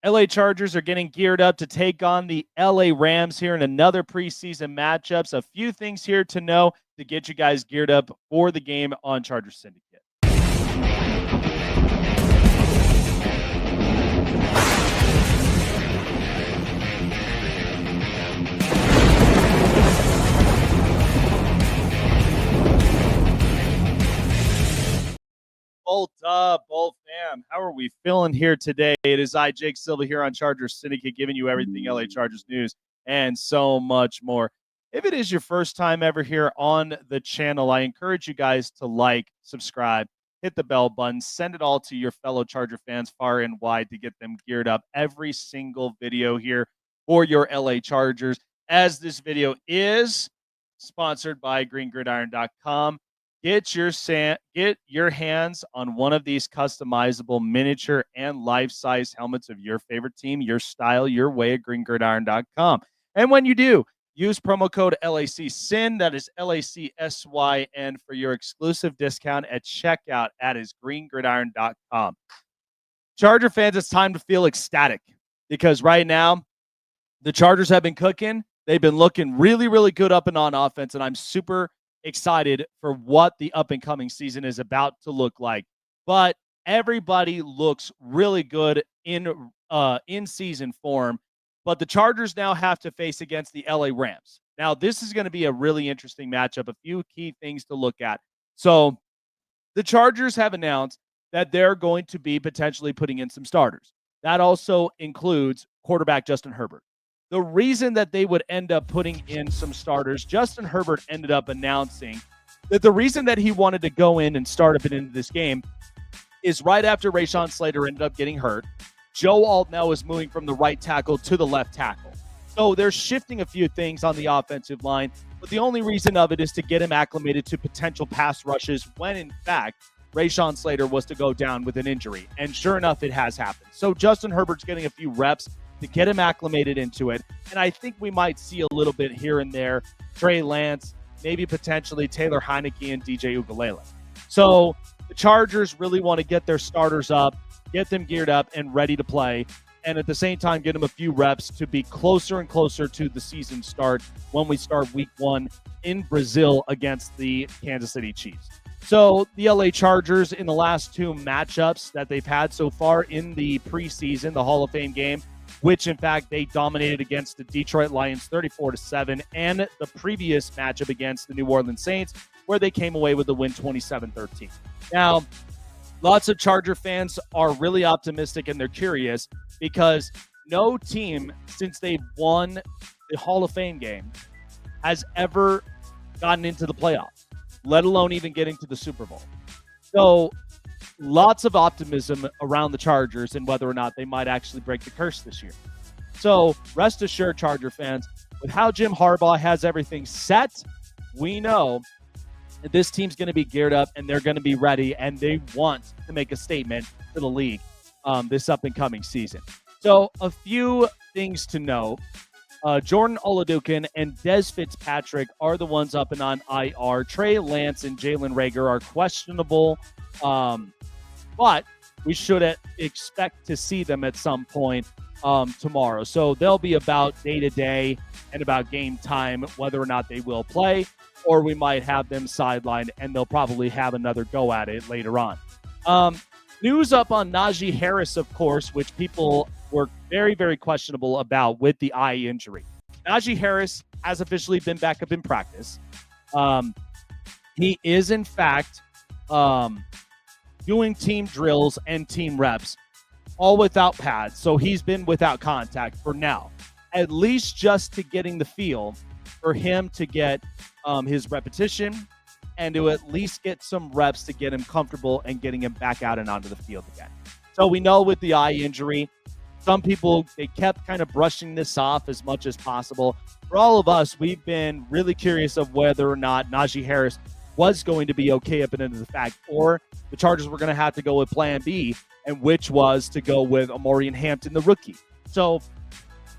LA Chargers are getting geared up to take on the LA Rams here in another preseason matchups. A few things here to know to get you guys geared up for the game on Chargers Syndicate. Bolt up, Bolt fam. How are we feeling here today? It is I, Jake Silva, here on Chargers Syndicate, giving you everything LA Chargers news and so much more. If it is your first time ever here on the channel, I encourage you guys to like, subscribe, hit the bell button, send it all to your fellow Charger fans far and wide to get them geared up. Every single video here for your LA Chargers, as this video is sponsored by GreenGridiron.com. Get your hands on one of these customizable miniature and life-size helmets of your favorite team, your style, your way at GreenGridiron.com. And when you do, use promo code LACSYN, that is LACSYN, for your exclusive discount at checkout. That is GreenGridiron.com. Charger fans, it's time to feel ecstatic because right now the Chargers have been cooking. They've been looking really, really good up and on offense, and I'm super excited for what the up-and-coming season is about to look like. But everybody looks really good in season form. But the Chargers now have to face against the LA Rams. Now, this is going to be a really interesting matchup. A few key things to look at. So the Chargers have announced that they're going to be potentially putting in some starters. That also includes quarterback Justin Herbert. The reason that they would end up putting in some starters, Justin Herbert ended up announcing that the reason that he wanted to go in and start up and into this game is right after Rashawn Slater ended up getting hurt, Joe Alt now is moving from the right tackle to the left tackle. So they're shifting a few things on the offensive line, but the only reason of it is to get him acclimated to potential pass rushes when, in fact, Rashawn Slater was to go down with an injury. And sure enough, it has happened. So Justin Herbert's getting a few reps to get him acclimated into it. And I think we might see a little bit here and there, Trey Lance, maybe potentially Taylor Heineke and DJ Uiagalelei. So the Chargers really want to get their starters up, get them geared up and ready to play, and at the same time get them a few reps to be closer and closer to the season start when we start week 1 in Brazil against the Kansas City Chiefs. So the LA Chargers, in the last 2 matchups that they've had so far in the preseason, the Hall of Fame game, which in fact they dominated against the Detroit Lions 34-7, and the previous matchup against the New Orleans Saints, where they came away with the win 27-13. Now, lots of Charger fans are really optimistic and they're curious because no team since they've won the Hall of Fame game has ever gotten into the playoffs, let alone even getting to the Super Bowl. So lots of optimism around the Chargers and whether or not they might actually break the curse this year. So rest assured, Charger fans, with how Jim Harbaugh has everything set, we know that this team's going to be geared up and they're going to be ready and they want to make a statement to the league this up-and-coming season. So a few things to know. Jordan Oladukin and Dez Fitzpatrick are the ones up and on IR. Trey Lance and Jalen Reagor are questionable, but we should expect to see them at some point tomorrow. So they'll be about day-to-day and about game time, whether or not they will play, or we might have them sidelined, and they'll probably have another go at it later on. News up on Najee Harris, of course, which people were very, very questionable about with the eye injury. Najee Harris has officially been back up in practice. He is, in fact, doing team drills and team reps, all without pads. So he's been without contact for now, at least just to getting the feel for him to get his repetition and to at least get some reps to get him comfortable and getting him back out and onto the field again. So we know with the eye injury, some people, they kept kind of brushing this off as much as possible. For all of us, we've been really curious of whether or not Najee Harris was going to be okay up and into the fact, or the Chargers were going to have to go with plan B, and which was to go with Amorian Hampton, the rookie. So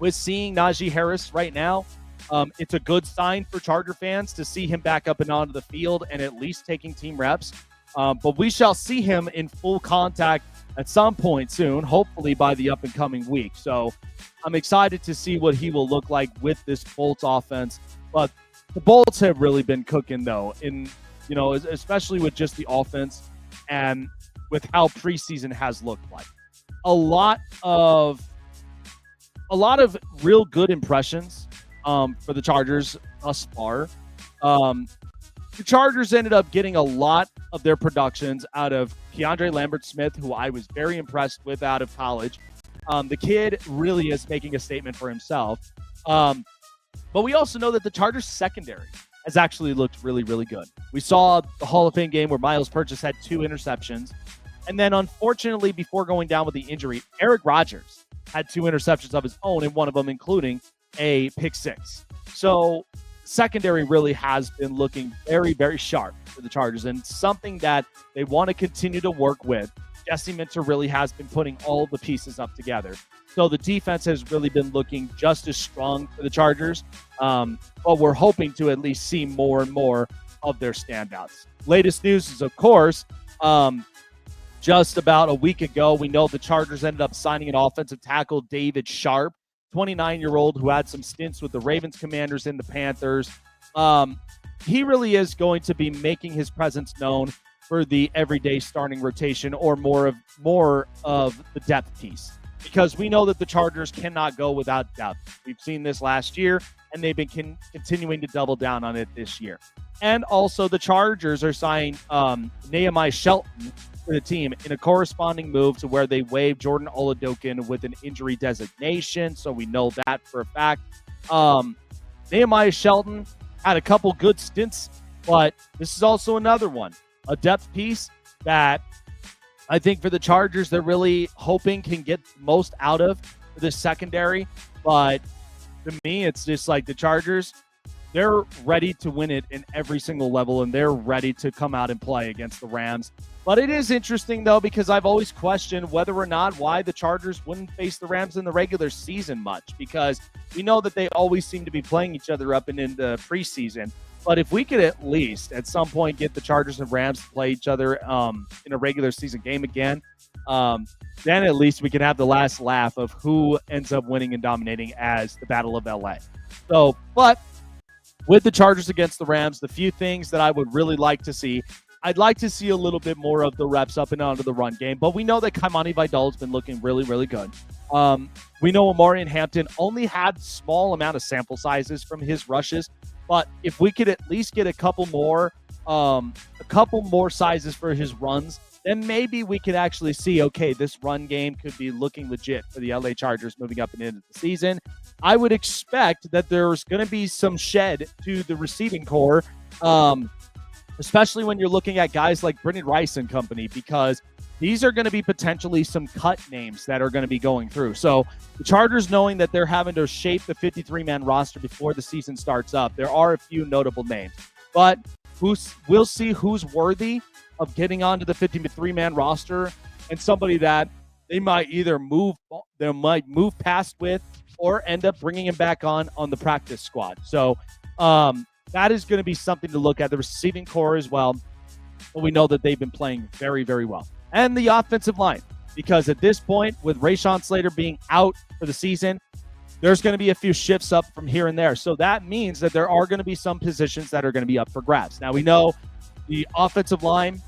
with seeing Najee Harris right now, it's a good sign for Charger fans to see him back up and onto the field and at least taking team reps. But we shall see him in full contact at some point soon, hopefully by the up and coming week. So I'm excited to see what he will look like with this Bolts offense. But the Bolts have really been cooking, though, especially with just the offense and with how preseason has looked like. A lot of real good impressions for the Chargers thus far. The Chargers ended up getting a lot of their productions out of Keandre Lambert-Smith, who I was very impressed with out of college. The kid really is making a statement for himself. But we also know that the Chargers secondary has actually looked really, really good. We saw the Hall of Fame game where Miles Purchase had 2 interceptions. And then, unfortunately, before going down with the injury, Eric Rodgers had 2 interceptions of his own, and one of them including a pick 6. So secondary really has been looking very, very sharp for the Chargers, and something that they want to continue to work with. Jesse Minter really has been putting all the pieces up together. So the defense has really been looking just as strong for the Chargers, but we're hoping to at least see more and more of their standouts. Latest news is, of course, just about a week ago, we know the Chargers ended up signing an offensive tackle, David Sharp, 29-year-old who had some stints with the Ravens, Commanders, and the Panthers. He really is going to be making his presence known for the everyday starting rotation, or more of the depth piece, because we know that the Chargers cannot go without depth. We've seen this last year, and they've been continuing to double down on it this year. And also the Chargers are signing Nehemiah Shelton for the team in a corresponding move to where they waived Jordan Oladokin with an injury designation, so we know that for a fact. Nehemiah Shelton had a couple good stints, but this is also another one, a depth piece that I think for the Chargers they're really hoping can get most out of for this secondary. But to me, it's just like the Chargers, they're ready to win it in every single level, and they're ready to come out and play against the Rams. But it is interesting, though, because I've always questioned whether or not why the Chargers wouldn't face the Rams in the regular season much, because we know that they always seem to be playing each other up and in the preseason. But if we could at least at some point get the Chargers and Rams to play each other in a regular season game again, then at least we can have the last laugh of who ends up winning and dominating as the Battle of LA. So, but with the Chargers against the Rams, the few things that I would really like to see, I'd like to see a little bit more of the reps up and onto the run game, but we know that Kaimani Vidal's been looking really, really good. We know Omarion Hampton only had small amount of sample sizes from his rushes, but if we could at least get a couple more sizes for his runs, then maybe we could actually see, okay, this run game could be looking legit for the LA Chargers moving up and into the season. I would expect that there's going to be some shed to the receiving core, especially when you're looking at guys like Brendan Rice and company, because these are going to be potentially some cut names that are going to be going through. So the Chargers, knowing that they're having to shape the 53-man roster before the season starts up, there are a few notable names. But we'll see who's worthy of getting onto the 53-man roster, and somebody that they might either move past with or end up bringing him back on the practice squad. So that is going to be something to look at. The receiving core as well, but we know that they've been playing very, very well. And the offensive line, because at this point, with Rashawn Slater being out for the season, there's going to be a few shifts up from here and there. So that means that there are going to be some positions that are going to be up for grabs. Now, we know the offensive line,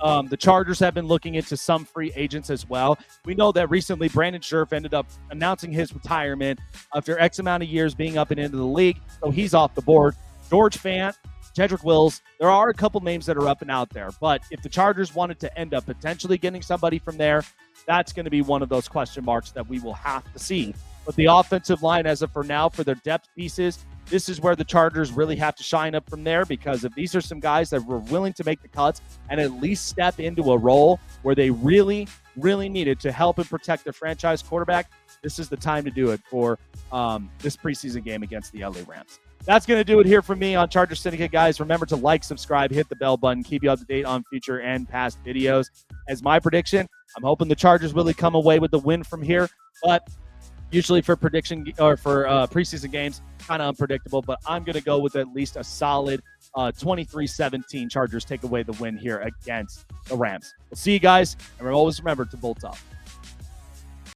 the Chargers have been looking into some free agents as well. We know that recently Brandon Scherf ended up announcing his retirement after X amount of years being up and into the league, so he's off the board. George Fant, Jedrick Wills, there are a couple names that are up and out there. But if the Chargers wanted to end up potentially getting somebody from there, that's going to be one of those question marks that we will have to see. But the offensive line, as of for now, for their depth pieces, this is where the Chargers really have to shine up from there, because if these are some guys that were willing to make the cuts and at least step into a role where they really, really needed to help and protect their franchise quarterback, this is the time to do it for this preseason game against the LA Rams. That's going to do it here from me on Charger Syndicate, guys. Remember to like, subscribe, hit the bell button, keep you up to date on future and past videos. As my prediction, I'm hoping the Chargers really come away with the win from here, but usually for prediction or for preseason games, kind of unpredictable, but I'm going to go with at least a solid 23-17. Chargers take away the win here against the Rams. We'll see you guys, and always remember to bolt up.